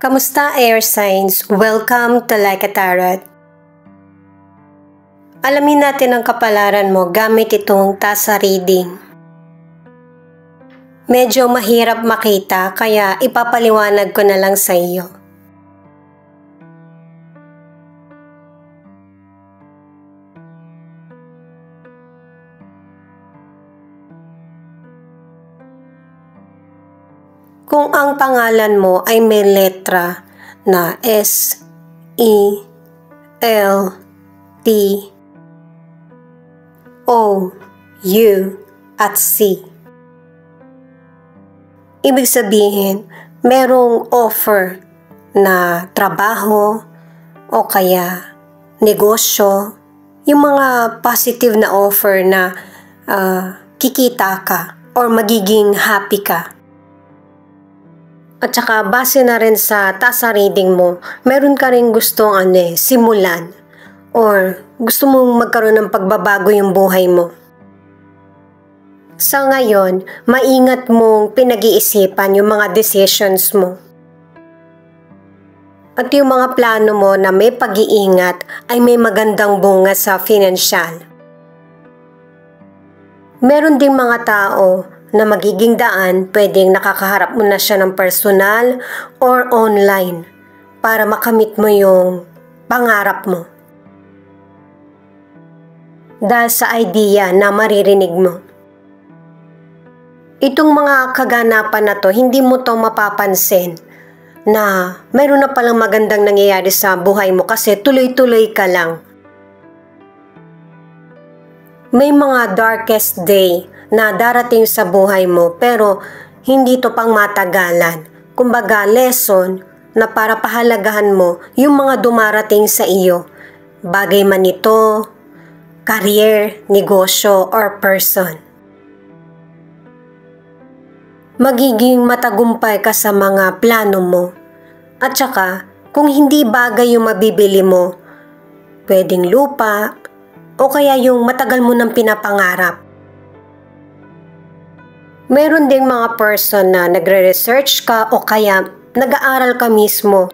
Kamusta air signs? Welcome to Like a Tarot. Alamin natin ang kapalaran mo gamit itong tasa reading. Medyo mahirap makita kaya ipapaliwanag ko na lang sa iyo. Kung ang pangalan mo ay may letra na S, E, L, T, O, U, at C. Ibig sabihin, merong offer na trabaho o kaya negosyo, yung mga positive na offer na kikita ka or magiging happy ka. At saka base na rin sa tasa reading mo, meron ka rin gustong simulan or gusto mong magkaroon ng pagbabago yung buhay mo. Sa ngayon, maingat mong pinag-iisipan yung mga decisions mo. At yung mga plano mo na may pag-iingat ay may magandang bunga sa financial. Meron ding mga tao na magiging daan, pwedeng nakakaharap mo na siya ng personal or online para makamit mo yung pangarap mo. Dahil sa idea na maririnig mo. Itong mga kaganapan na to, hindi mo to mapapansin na mayroon na palang magandang nangyayari sa buhay mo kasi tuloy-tuloy ka lang. May mga darkest day na darating sa buhay mo pero hindi to pang matagalan. Kumbaga lesson na para pahalagahan mo yung mga dumarating sa iyo. Bagay man ito, career, negosyo, or person. Magiging matagumpay ka sa mga plano mo. At saka, kung hindi bagay yung mabibili mo, pwedeng lupa o kaya yung matagal mo nang pinapangarap. Meron ding mga person na nagre-research ka o kaya nag-aaral ka mismo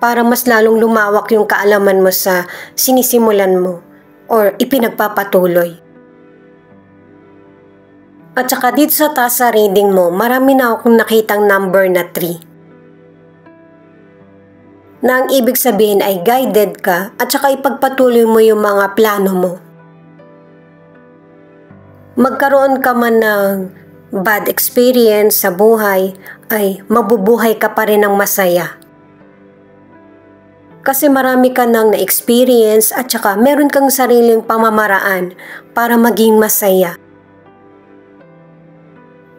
para mas lalong lumawak yung kaalaman mo sa sinisimulan mo or ipinagpapatuloy. At saka dito sa tasa reading mo, marami na akong nakitang number na 3. Na ang ibig sabihin ay guided ka at saka ipagpatuloy mo yung mga plano mo. Magkaroon ka man ng bad experience sa buhay, ay mabubuhay ka pa rin ng masaya. Kasi marami ka nang na-experience at saka meron kang sariling pamamaraan para maging masaya.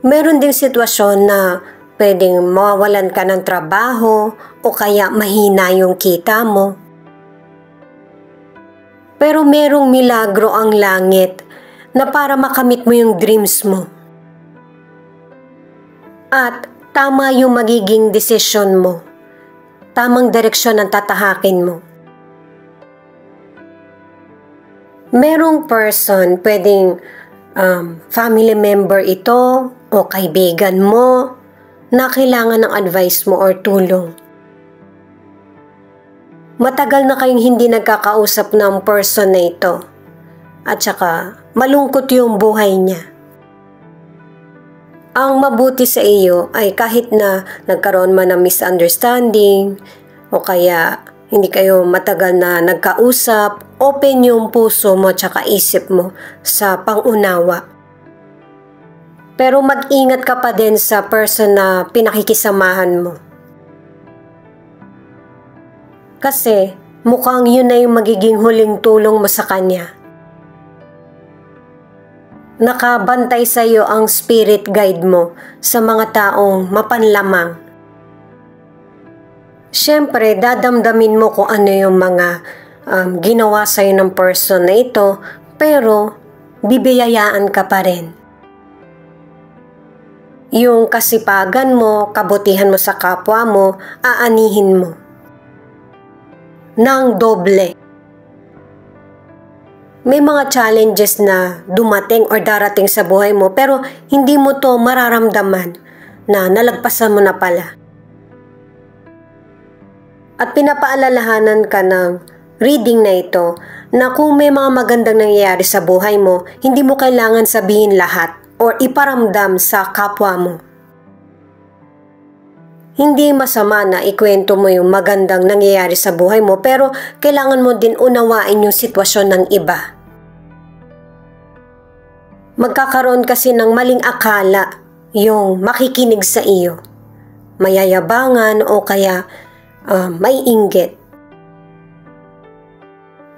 Meron ding sitwasyon na pwedeng mawawalan ka ng trabaho o kaya mahina yung kita mo. Pero merong milagro ang langit na para makamit mo yung dreams mo. At tama yung magiging desisyon mo. Tamang direksyon ang tatahakin mo. Merong person, pwedeng family member ito o kaibigan mo na kailangan ng advice mo or tulong. Matagal na kayong hindi nagkakausap ng person na ito. At saka malungkot yung buhay niya. Ang mabuti sa iyo ay kahit na nagkaroon man ng misunderstanding o kaya hindi kayo matagal na nagkausap, open yung puso mo at saka isip mo sa pangunawa. Pero mag-ingat ka pa din sa person na pinakikisamahan mo. Kasi mukhang yun na yung magiging huling tulong mo sa kanya. Nakabantay sa iyo ang spirit guide mo sa mga taong mapanlamang. Siyempre, dadamdamin mo kung ano yung mga ginawa sa iyo ng person na ito, pero bibiyayaan ka pa rin. Yung kasipagan mo, kabutihan mo sa kapwa mo, aanihin mo. Nang doble. May mga challenges na dumating or darating sa buhay mo pero hindi mo to mararamdaman na nalagpasan mo na pala. At pinapaalalahanan ka ng reading na ito na kung may mga magandang nangyayari sa buhay mo, hindi mo kailangan sabihin lahat or iparamdam sa kapwa mo. Hindi masama na ikwento mo yung magandang nangyayari sa buhay mo, pero kailangan mo din unawain yung sitwasyon ng iba. Magkakaroon kasi ng maling akala yung makikinig sa iyo. Mayayabangan o kaya may inggit.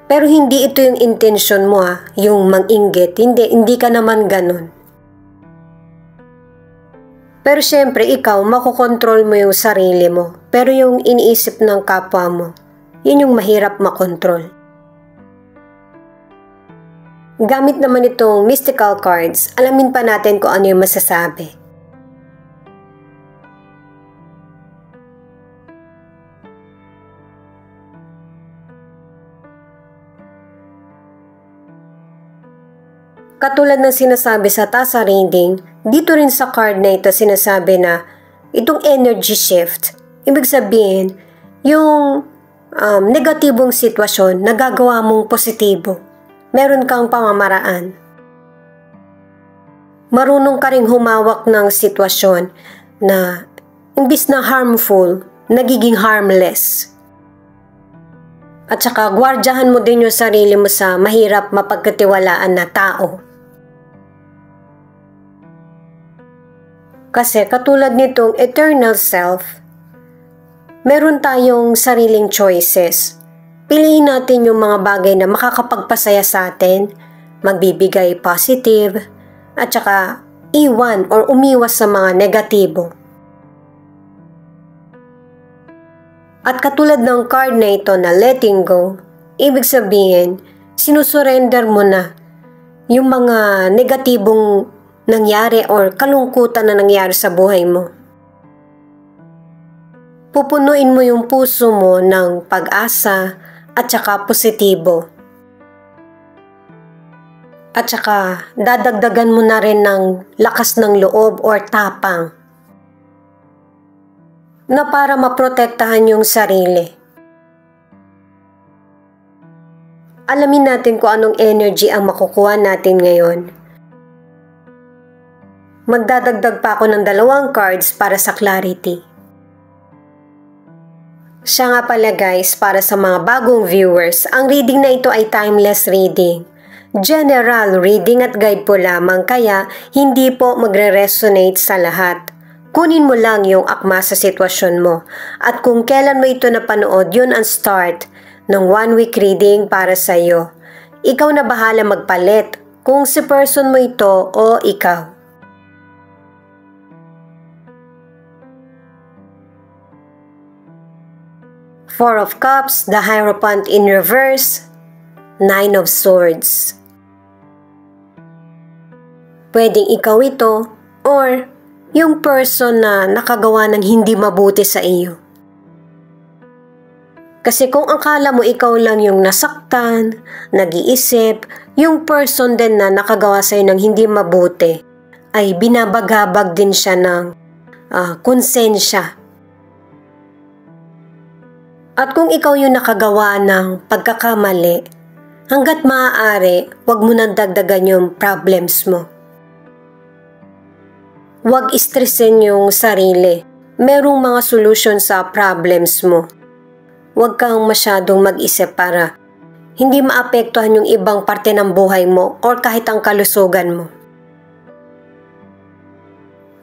Pero hindi ito yung intention mo yung mang-inggit. Hindi ka naman ganun. Pero syempre ikaw, makokontrol mo yung sarili mo. Pero yung iniisip ng kapwa mo, yun yung mahirap makontrol. Gamit naman itong mystical cards, alamin pa natin kung ano yung masasabi. Katulad ng sinasabi sa Tasa reading, dito rin sa card na ito sinasabi na itong energy shift, ibig sabihin, yung negatibong sitwasyon nagagawa mong positibo. Meron kang pamamaraan. Marunong ka ring humawak ng sitwasyon na imbis na harmful, nagiging harmless. At saka gwardyahan mo din yung sarili mo sa mahirap mapagkatiwalaan na tao. Kasi katulad nitong eternal self, meron tayong sariling choices. Piliin natin yung mga bagay na makakapagpasaya sa atin, magbibigay positive, at saka iwan or umiwas sa mga negatibo. At katulad ng card na ito na letting go, ibig sabihin, sinusurrender mo na yung mga negatibong nangyari or kalungkutan na nangyari sa buhay mo. Pupunuin mo yung puso mo ng pag-asa at saka positibo. At saka dadagdagan mo na rin ng lakas ng loob or tapang na para maprotektahan yung sarili. Alamin natin kung anong energy ang makukuha natin ngayon. Magdadagdag pa ako ng 2 cards para sa clarity. Siya nga pala guys, para sa mga bagong viewers, ang reading na ito ay timeless reading. General reading at guide po lamang, kaya hindi po magre-resonate sa lahat. Kunin mo lang yung akma sa sitwasyon mo. At kung kailan mo ito napanood, yun ang start ng 1-week reading para sa iyo. Ikaw na bahala magpalit kung si person mo ito o ikaw. Four of Cups, the Hierophant in reverse, 9 of Swords. Pwedeng ikaw ito or yung person na nakagawa ng hindi mabuti sa iyo. Kasi kung akala mo ikaw lang yung nasaktan, nag-iisip, yung person din na nakagawa sa iyo ng hindi mabuti ay binabagabag din siya ng konsensya. At kung ikaw yung nakagawa ng pagkakamali, hanggat maaari, huwag mo nang dagdagan yung problems mo. Huwag istresin yung sarili. Merong mga solution sa problems mo. Huwag kang masyadong mag-isip para hindi maapektuhan yung ibang parte ng buhay mo or kahit ang kalusugan mo.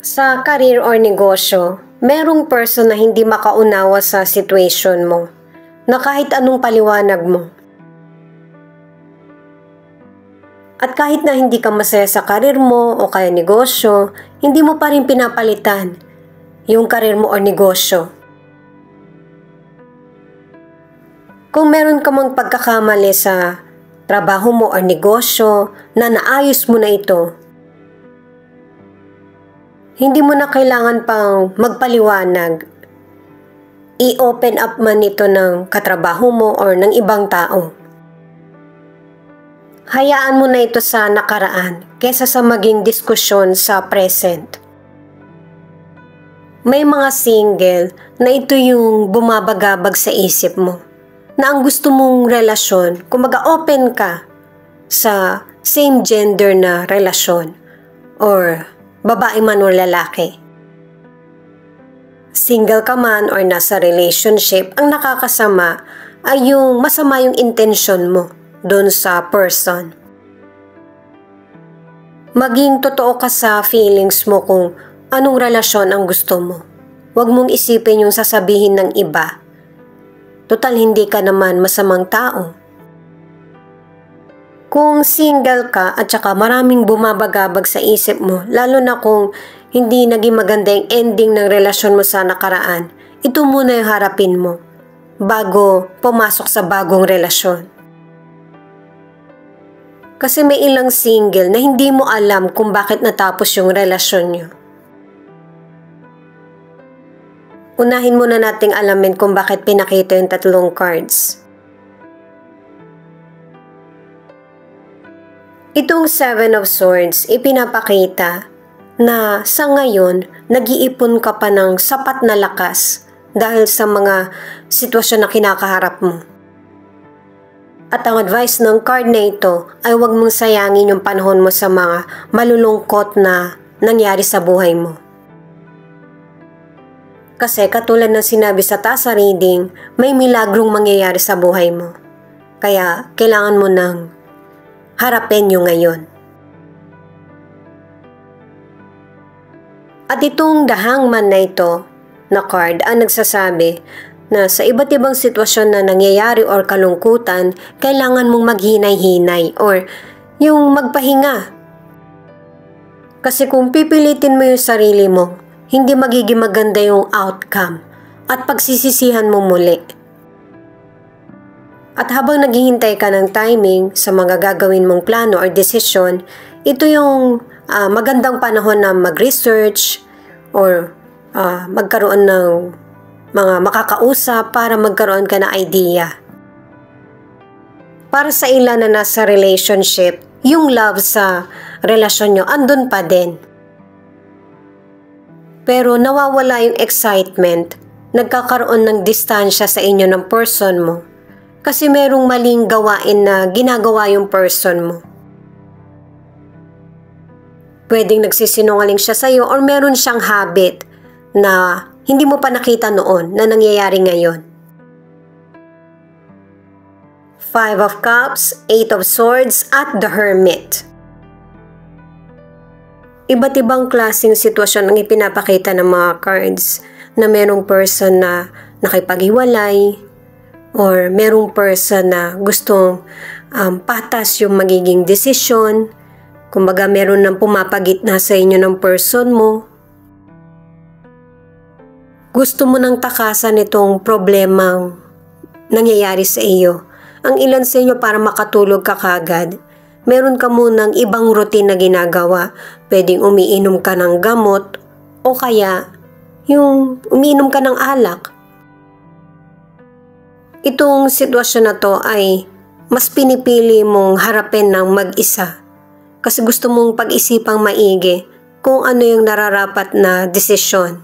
Sa career or negosyo, merong person na hindi makaunawa sa situation mo, na kahit anong paliwanag mo. At kahit na hindi ka masaya sa karir mo o kaya negosyo, hindi mo pa rin pinapalitan yung karir mo o negosyo. Kung meron ka mang pagkakamali sa trabaho mo o negosyo na naayos mo na ito, hindi mo na kailangan pang magpaliwanag. I-open up man ito ng katrabaho mo or ng ibang tao. Hayaan mo na ito sa nakaraan kaysa sa maging diskusyon sa present. may mga single na ito yung bumabagabag sa isip mo. Na ang gusto mong relasyon, kumbaga open ka sa same gender na relasyon or babae man o lalaki. Single ka man or nasa relationship, ang nakakasama ay yung masama yung intention mo doon sa person. Maging totoo ka sa feelings mo kung anong relasyon ang gusto mo. Huwag mong isipin yung sasabihin ng iba. Total hindi ka naman masamang tao. Kung single ka at saka maraming bumabagabag sa isip mo, lalo na kung hindi naging maganda yung ending ng relasyon mo sa nakaraan, ito muna yung harapin mo bago pumasok sa bagong relasyon. Kasi may ilang single na hindi mo alam kung bakit natapos yung relasyon nyo. Unahin muna nating alamin kung bakit pinakita yung tatlong cards. Itong Seven of Swords, ipinapakita na sa ngayon, nag-iipon ka pa ng sapat na lakas dahil sa mga sitwasyon na kinakaharap mo. At ang advice ng card na ito ay huwag mong sayangin yung panahon mo sa mga malulungkot na nangyari sa buhay mo. Kasi katulad ng sinabi sa taas sa reading, may milagrong mangyayari sa buhay mo. Kaya kailangan mo nang harapin yung ngayon. At itong The Hangman na ito na card ang nagsasabi na sa iba't ibang sitwasyon na nangyayari or kalungkutan, kailangan mong maghinay-hinay or yung magpahinga. Kasi kung pipilitin mo yung sarili mo, hindi magiging maganda yung outcome at pagsisisihan mo muli. At habang naghihintay ka ng timing sa mga gagawin mong plano or desisyon, ito yung magandang panahon na mag-research or magkaroon ng mga makakausap para magkaroon ka ng idea. Para sa ilan na nasa relationship, yung love sa relasyon nyo andun pa din. Pero nawawala yung excitement, nagkakaroon ng distansya sa inyo ng person mo kasi merong maling gawain na ginagawa yung person mo. Pwedeng nagsisinungaling siya sa'yo or meron siyang habit na hindi mo pa nakita noon na nangyayari ngayon. Five of Cups, Eight of Swords, at the Hermit. Iba't ibang klaseng sitwasyon ang ipinapakita ng mga cards na merong person na nakipaghiwalay or merong person na gustong patas yung magiging desisyon. Kumbaga meron nang pumapagitna sa inyo ng person mo. Gusto mo nang takasan itong problemang nangyayari sa iyo. Ang ilan sa inyo para makatulog ka kagad, meron ka munang ibang routine na ginagawa. Pwedeng umiinom ka ng gamot o kaya yung umiinom ka ng alak. Itong sitwasyon na to ay mas pinipili mong harapin ng mag-isa kasi gusto mong pag-isipang maigi kung ano yung nararapat na desisyon.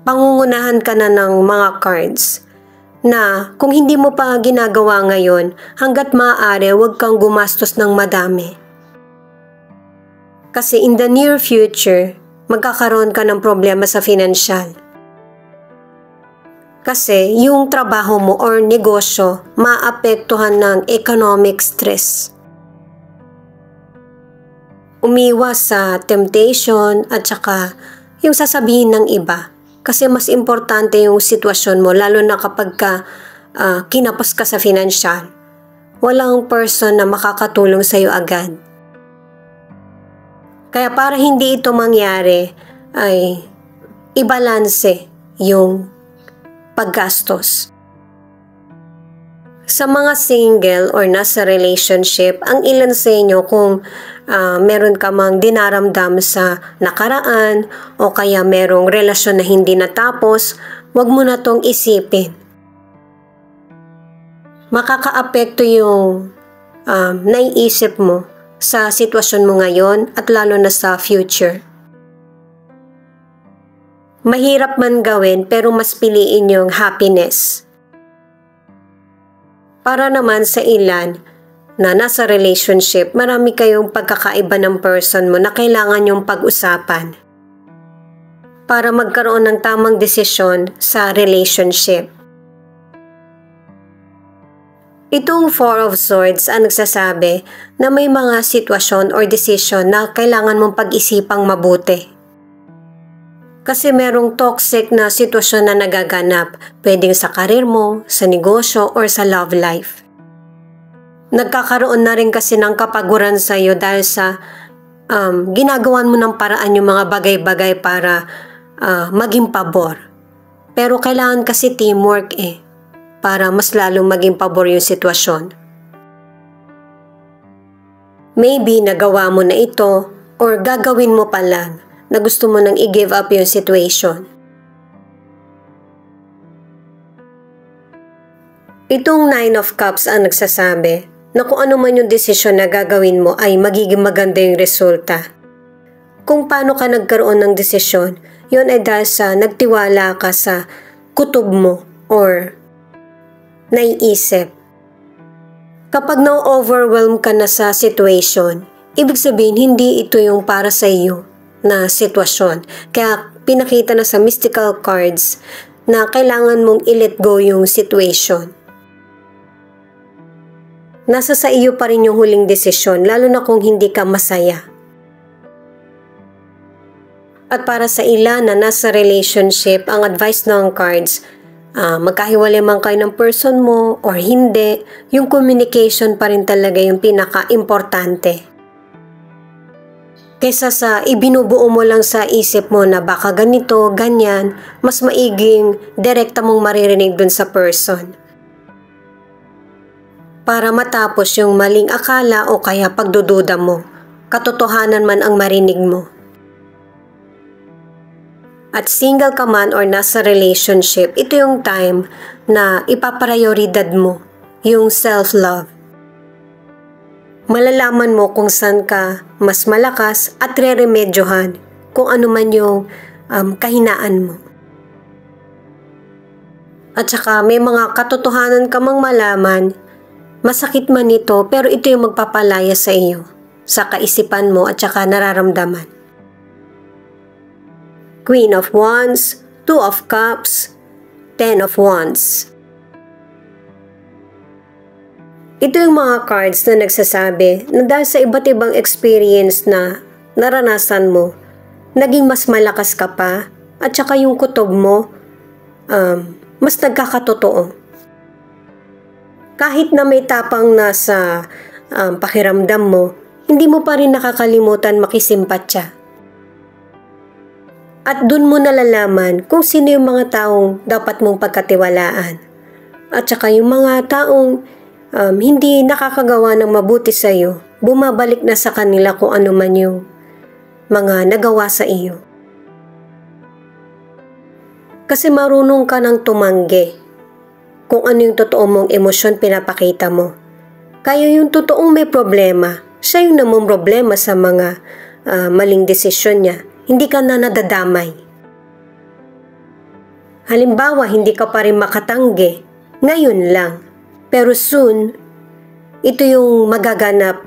Pangungunahan ka na ng mga cards na kung hindi mo pa ginagawa ngayon, hanggat maaari huwag kang gumastos ng madami. Kasi in the near future, magkakaroon ka ng problema sa financial. Kasi yung trabaho mo or negosyo, maapektuhan ng economic stress. Umiwas sa temptation at saka yung sasabihin ng iba. Kasi mas importante yung sitwasyon mo, lalo na kapag kinapos ka sa financial. Walang person na makakatulong sa'yo agad. Kaya para hindi ito mangyari, ay ibalanse yung paggastos. Sa mga single or nasa relationship, ang ilan sa inyo kung meron ka mang dinaramdam sa nakaraan o kaya merong relasyon na hindi natapos, wag mo na tong isipin. Makakaapekto yung naiisip mo sa sitwasyon mo ngayon at lalo na sa future. mahirap man gawin pero mas piliin yung happiness. Para naman sa ilan na nasa relationship, marami kayong pagkakaiba ng person mo na kailangan yung pag-usapan para magkaroon ng tamang desisyon sa relationship. Itong Four of Swords ang nagsasabi na may mga sitwasyon or decision na kailangan mong pag-isipang mabuti. Kasi merong toxic na sitwasyon na nagaganap, pwedeng sa karir mo, sa negosyo, or sa love life. Nagkakaroon na rin kasi ng kapaguran sa iyo dahil sa ginagawan mo ng paraan yung mga bagay-bagay para maging pabor. Pero kailangan kasi teamwork para mas lalong maging pabor yung sitwasyon. Maybe nagawa mo na ito or gagawin mo pa lang na gusto mo nang i-give up yung situation. Itong Nine of Cups ang nagsasabi na kung ano man yung desisyon na gagawin mo ay magiging maganda yung resulta. Kung paano ka nagkaroon ng desisyon, yun ay dahil sa nagtiwala ka sa kutob mo or naiisip. Kapag na-overwhelm ka na sa situation, ibig sabihin hindi ito yung para sa iyo na sitwasyon. Kaya pinakita na sa mystical cards na kailangan mong i-let go yung situation. Nasa sa iyo pa rin yung huling desisyon, lalo na kung hindi ka masaya. At para sa ilan na nasa relationship, ang advice ng cards, magkahiwalay man kayo ng person mo or hindi, yung communication pa rin talaga yung pinaka-importante. Kesa sa ibinubuo mo lang sa isip mo na baka ganito, ganyan, mas maiging direkta mong maririnig dun sa person. Para matapos yung maling akala o kaya pagdududa mo, katotohanan man ang marinig mo. At single ka man or nasa relationship, ito yung time na ipaprioridad mo yung self-love. Malalaman mo kung saan ka mas malakas at re-remedyohan kung ano man yung kahinaan mo. At saka may mga katotohanan ka mang malaman, masakit man ito pero ito yung magpapalaya sa iyo, sa kaisipan mo at saka nararamdaman. Queen of Wands, Two of Cups, Ten of Wands. Ito yung mga cards na nagsasabi na dahil sa iba't ibang experience na naranasan mo, naging mas malakas ka pa at saka yung kutob mo mas nagkakatotoo. Kahit na may tapang nasa pakiramdam mo, hindi mo pa rin nakakalimutan makisimpatya. At dun mo nalalaman kung sino yung mga taong dapat mong pagkatiwalaan. At saka yung mga taong hindi nakakagawa ng mabuti sa iyo, bumabalik na sa kanila kung ano man yung mga nagawa sa iyo. Kasi marunong ka ng tumanggi kung ano yung totoo mong emosyon pinapakita mo. Kaya yung totoong may problema, siya yung namang problema sa mga maling desisyon niya. Hindi ka na nadadamay. Halimbawa, hindi ka pa rin makatanggi, ngayon lang. Pero soon, ito yung magaganap,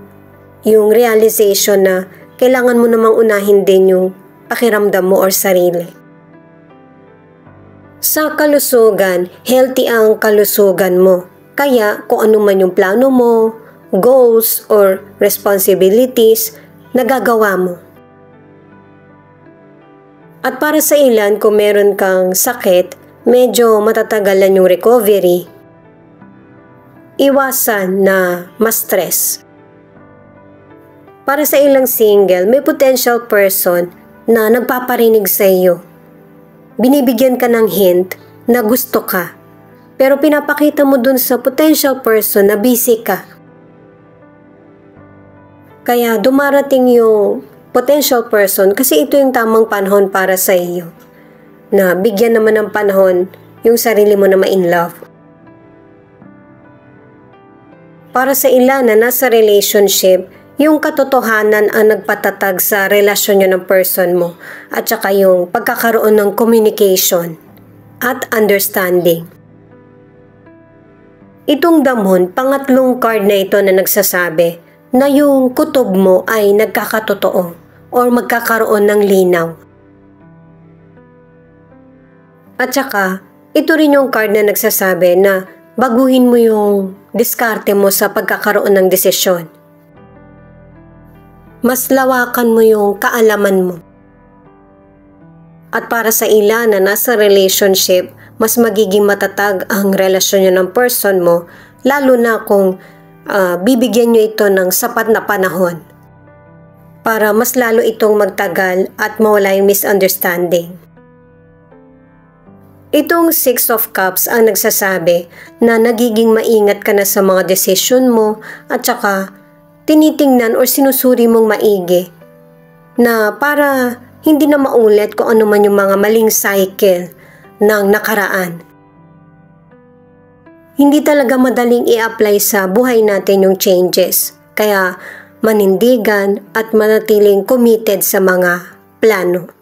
yung realization na kailangan mo namang unahin din yung pakiramdam mo or sarili. Sa kalusugan, healthy ang kalusugan mo. Kaya kung ano man yung plano mo, goals or responsibilities, nagagawa mo. At para sa ilan, kung meron kang sakit, medyo matatagalan yung recovery. Iwasan na ma-stress. Para sa ilang single, may potential person na nagpaparinig sa iyo. Binibigyan ka ng hint na gusto ka, pero pinapakita mo dun sa potential person na busy ka. Kaya dumarating yung potential person kasi ito yung tamang panahon para sa iyo. Na bigyan naman ng panahon yung sarili mo na ma-in love. Para sa ilan na nasa relationship, Yung katotohanan ang nagpatatag sa relasyon nyo ng person mo at saka yung pagkakaroon ng communication at understanding. Itong damon, pangatlong card na ito na nagsasabi na yung kutob mo ay nagkakatotoo or magkakaroon ng linaw. At saka, ito rin yung card na nagsasabi na baguhin mo yung diskarte mo sa pagkakaroon ng desisyon. Mas lawakan mo yung kaalaman mo. At para sa ilan na nasa relationship, mas magiging matatag ang relasyon nyo ng person mo, lalo na kung bibigyan nyo ito ng sapat na panahon para mas lalo itong magtagal at mawala yung misunderstanding. Itong Six of Cups ang nagsasabi na nagiging maingat ka na sa mga desisyon mo at saka tinitingnan o sinusuri mong maigi na para hindi na maulit kung ano man yung mga maling cycle ng nakaraan. Hindi talaga madaling i-apply sa buhay natin yung changes, kaya manindigan at manatiling committed sa mga plano.